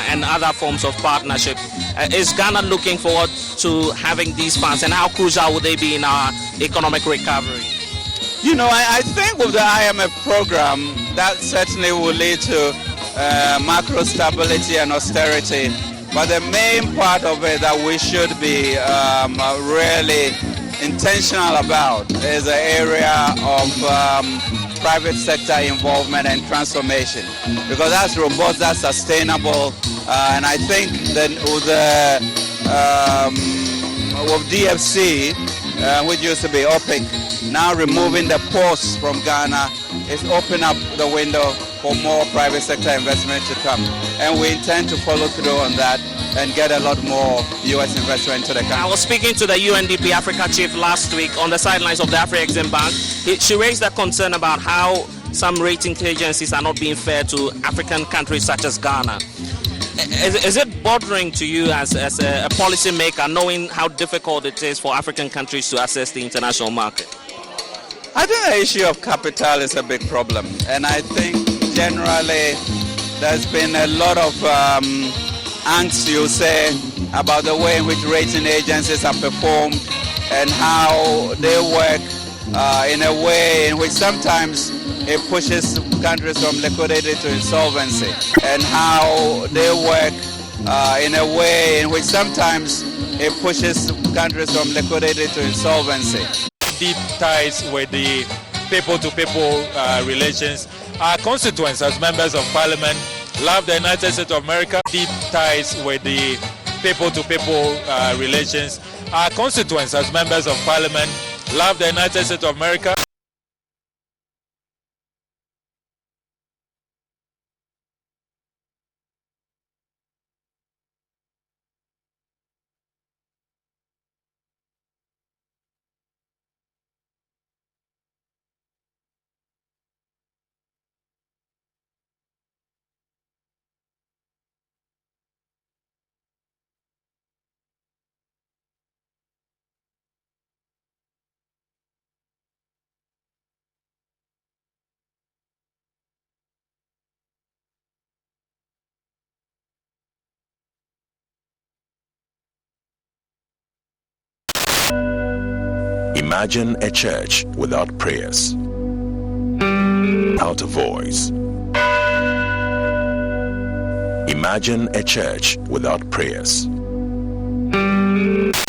and other forms of partnership. Is Ghana looking forward to having these funds, and how crucial would they be in our economic recovery? You know, I think with the IMF program, that certainly will lead to macro stability and austerity. But the main part of it that we should be really intentional about is the area of private sector involvement and transformation, because that's robust, that's sustainable, and I think that with DFC, which used to be OPIC, now removing the pause from Ghana is open up the window for more private sector investment to come, and we intend to follow through on that and get a lot more U.S. investment into the country. I was speaking to the UNDP Africa chief last week on the sidelines of the Afrexim Bank. She raised a concern about how some rating agencies are not being fair to African countries such as Ghana. Is it bothering to you as a policy maker, knowing how difficult it is for African countries to access the international market? I think the issue of capital is a big problem, and I think generally there's been a lot of angst, you say, about the way in which rating agencies are performed and how they work in a way in which sometimes it pushes countries from liquidity to insolvency, and how they work in a way in which sometimes it pushes countries from liquidity to insolvency. Deep ties with the people-to-people relations. Our constituents as members of parliament love the United States of America. Deep ties with the people-to-people relations. Our constituents as members of parliament love the United States of America. Imagine a church without prayers, without a voice. Imagine a church without prayers.